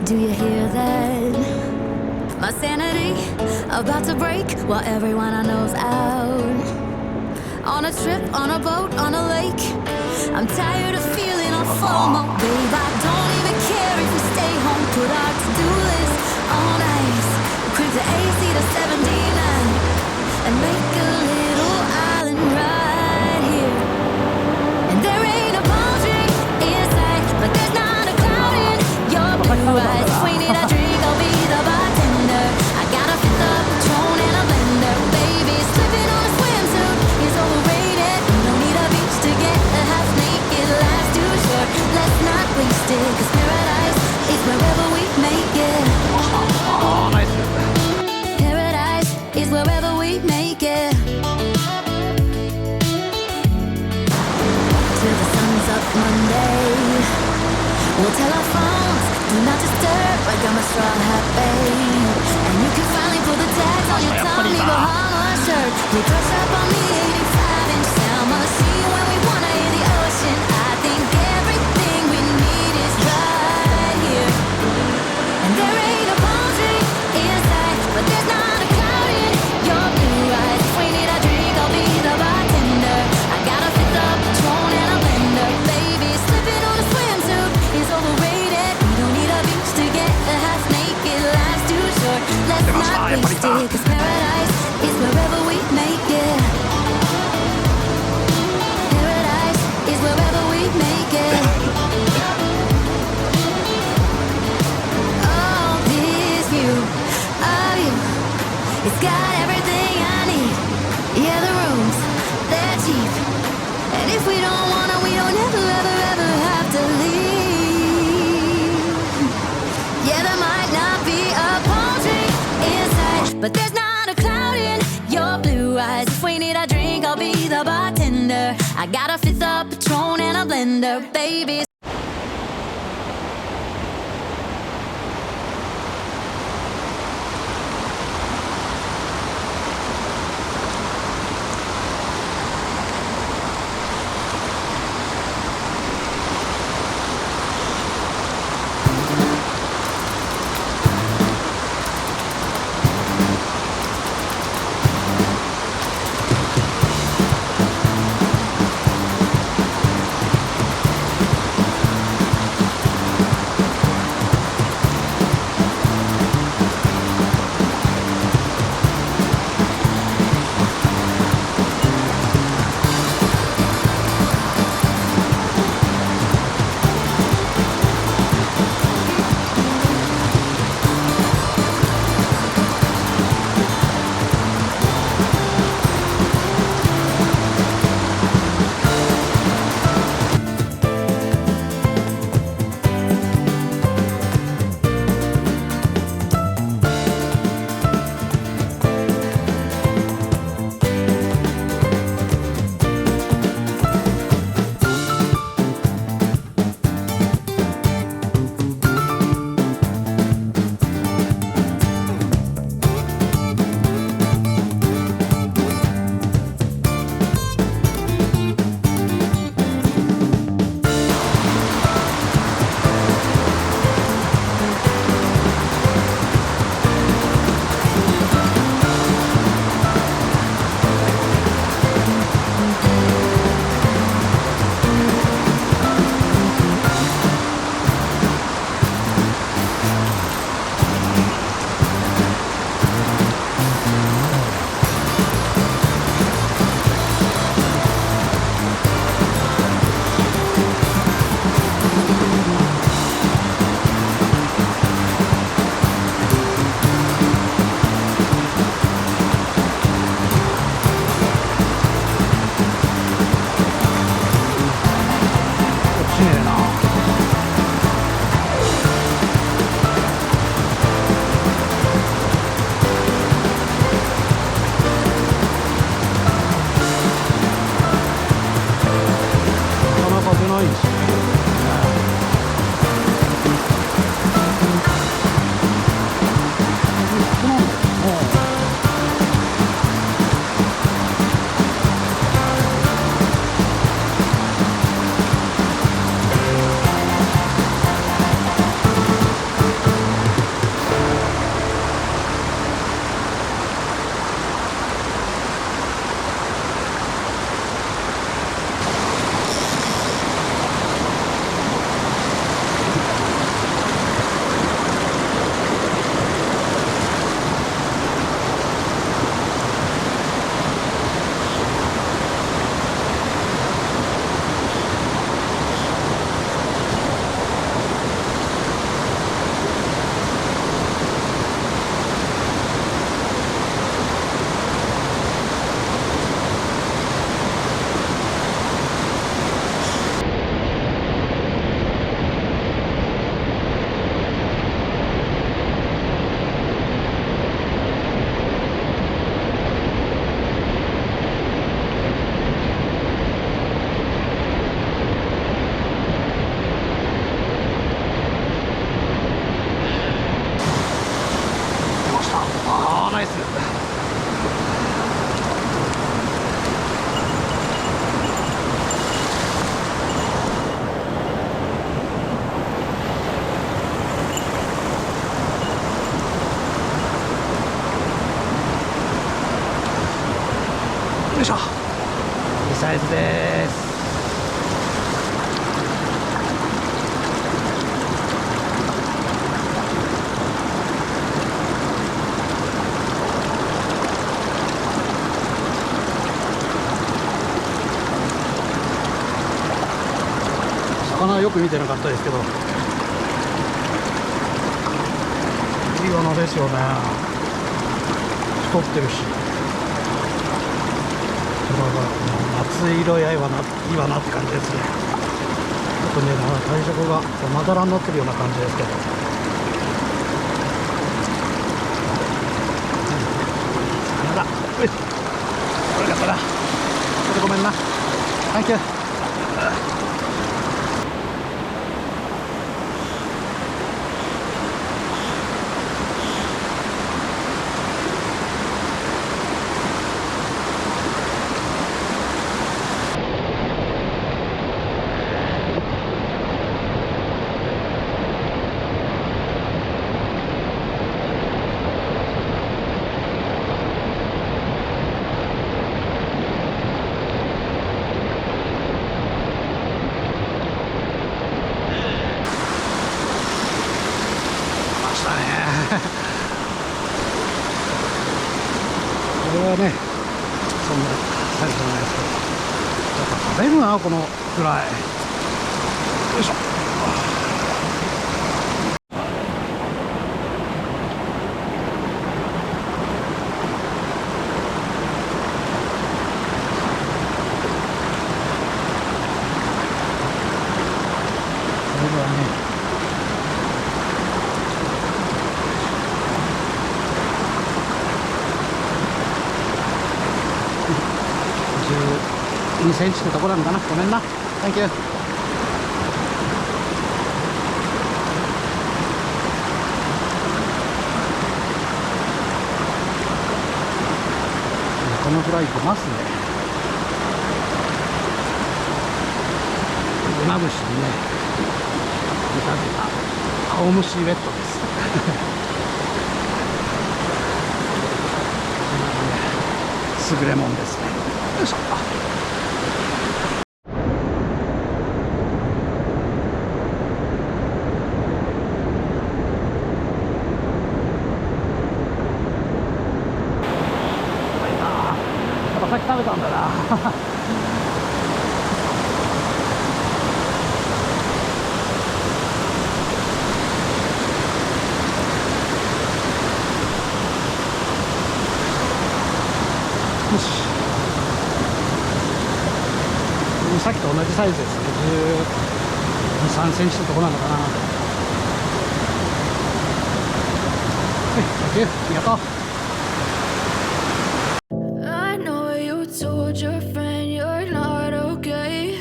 Do you hear that? My sanity about to break while everyone I know's out. On a trip, on a boat, on a lake. I'm tired of feeling all FOMO, babe. I don't even care if we stay home. Put our to-do list on ice. Crank the AC to 79 and make a little island right here. And there ain't a palm tree in sight, but there's not a cloud in your blue eyes. If we need a drink, I'll be the bartender. I got a fifth of Patron and a blender, baby. Slipping on a swimsuit is overrated. You don't need a beach to get a half naked. Life's too short, let's not waste it. 'Cause paradise is wherever we make it. Paradise is wherever we make it. Till the sun's up Monday, we'll tell our phones, do not disturb. I got my straw hat, babe. And you can finally pull the tags on your Tommy Bahama shirt. We brush up on the 85-inch sound machine when we wanna hear the ocean. I think everything we need is right here. And there ain't a palm tree in sight, but there's not a cloud in your blue eyes. If we need a drink, I'll be the bartender. I got a fifth of Patron and a blender, baby. Slipping on a swimsuit is overrated. You don't need a beach to get a half naked. Life's too short, let's not waste it. 'Cause paradise is wherever we make it. Paradise is wherever we make it. Oh, this view of you, it's got everything I need. Yeah, the rooms, they're cheap. And if we don't wanna, we don't ever, ever, ever have to leave. Yeah, there might not be a palm tree inside, but there's not a cloud in your blue eyes. If we need a drink, I'll be the bartender. I got a fifth of Patron and a blender, baby. よいしょ、いいサイズです。魚はよく見てなかったですけど、いい罠ですよね。太ってるし、夏色やいわなって感じですね。あとね、体色がまだらになってるような感じですけど、魚だ。よし、これがったな。ちょっとごめんな。サンキュー。これはね、そんなサイズじゃないですけど、やっぱ食べるな、このくらい。よいしょ。これはね、2センチってとこなのかな。ごめんな。サンキュー。このぐらい出ますね。馬節にね、見立てた青虫ウエットです。優れもんですね。よいしょ。さっき食べたんだな。よし、さっきと同じサイズですね。12、13センチのとこなのかな。はい、サンキュー、ありがとう。Told your friend you're not okay,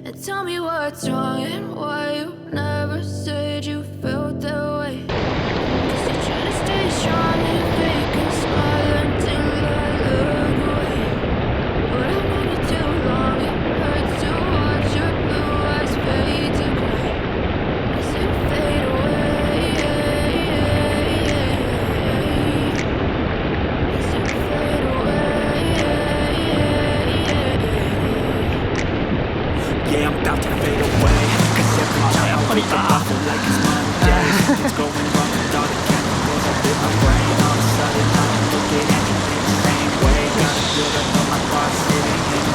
and tell me what's wrong and why you never said you felt that way. Cause you're trying to stay strong and fake a smile until I look away. But I've known you too long, it hurts to watch your blue eyes fade to gray as you fade away, as you fade away. Yeah, I'm about to fade away. Cause every time I wake up I feel like it's Monday. It's going wrong with all the chemicals up in my brain. All of a sudden I don't look at anything the same way. Gotta feel like all my thoughts sitting in the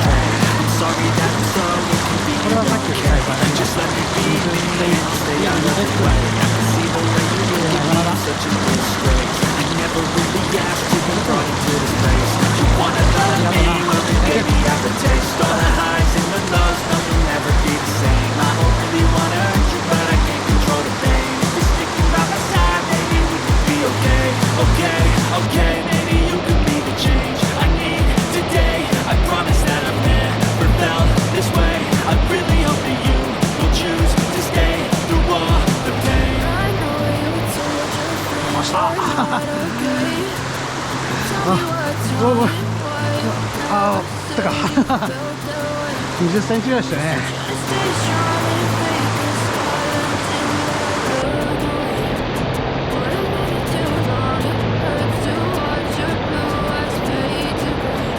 train. I'm sorry that it's so inconvenient, okay? Just let me be me and I'll stay out of the way. I can see the way you look at me in such a disgrace. I never really asked to be brought into this place. You wanna love me, well then baby I have a taste. All the highs and the lows, nothing ever be the same. I don't really wanna hurt you, but I can't control the pain. If you're sticking by my side, maybe we could be okay. Okay, okay, maybe you could be the change I need today. I promise that I've never felt this way. I really hope that you will choose to stay through all the pain. I know you told your friend you're not okay. Tell me what's wrong and why you never said you felt that way. 20センチぐらいでしたね。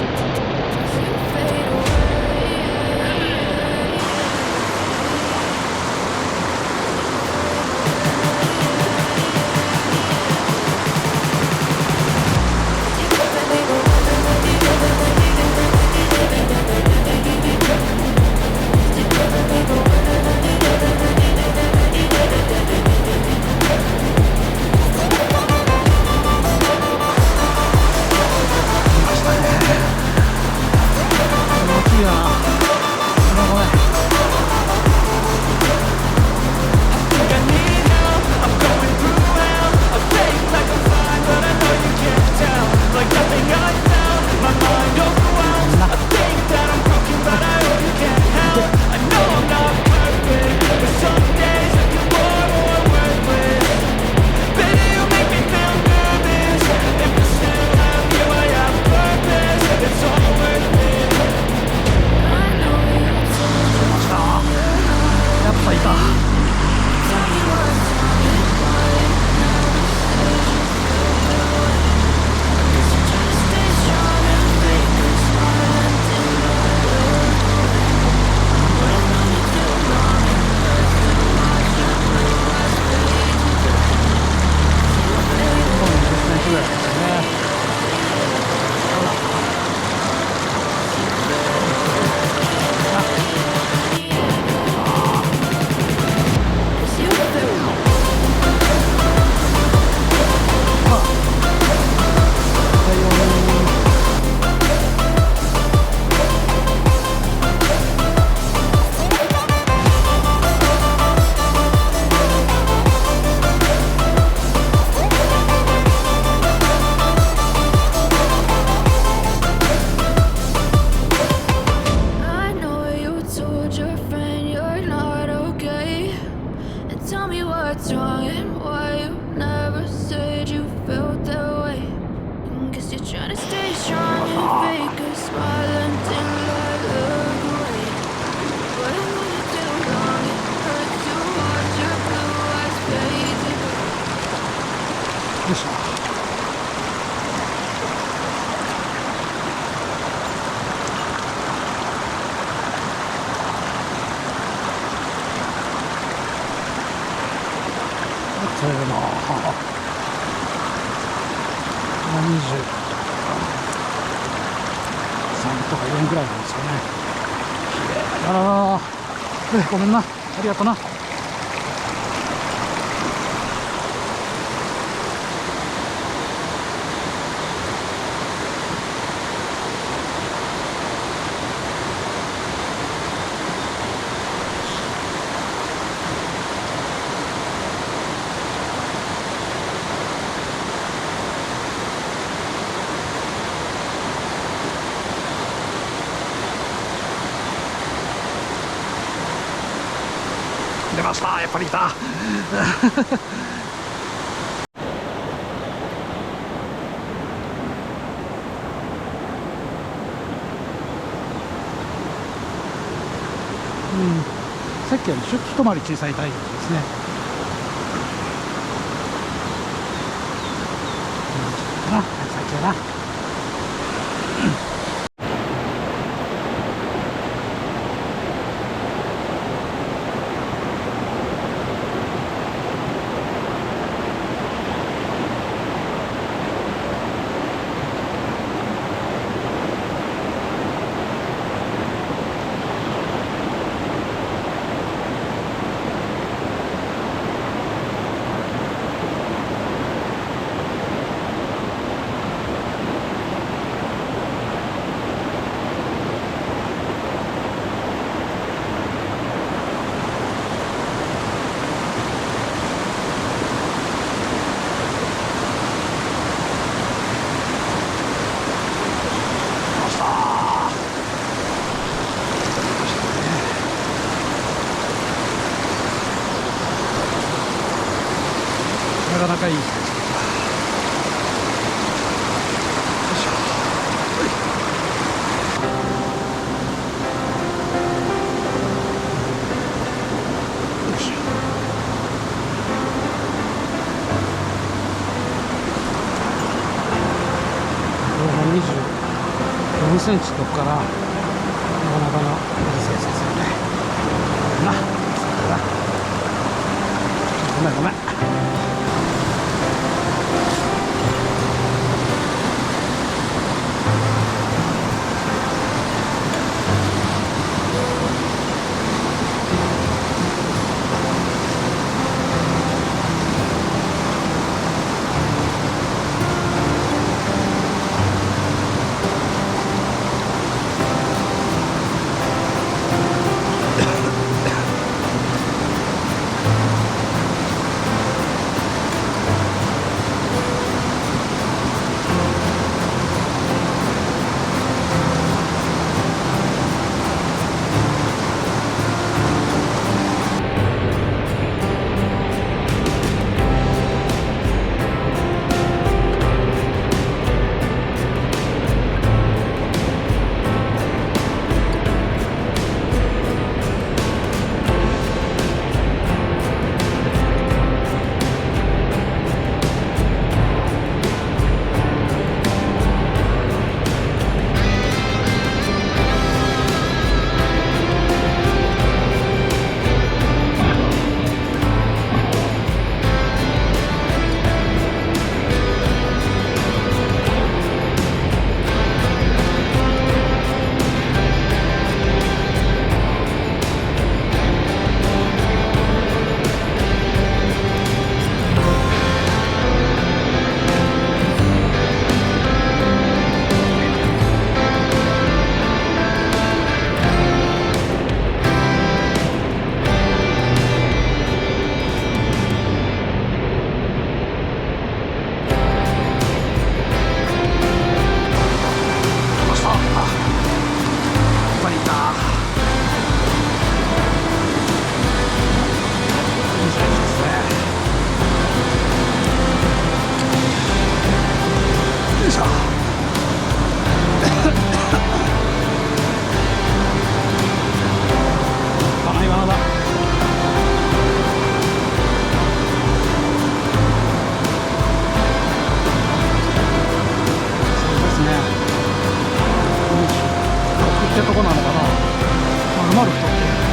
As よな。ごめん。よいしょ。せーの。23とか4ぐらいなんですよね。きれいだな。ごめんな。ありがとな。出ました。やっぱりいた。さっきより一回り小さい太陽ですね。さっきはな。なかなかいい。よいしょ。24センチとこからなかなかの水先生ですよね。ごめんごめん。ってとこなのかな。丸々太ってる。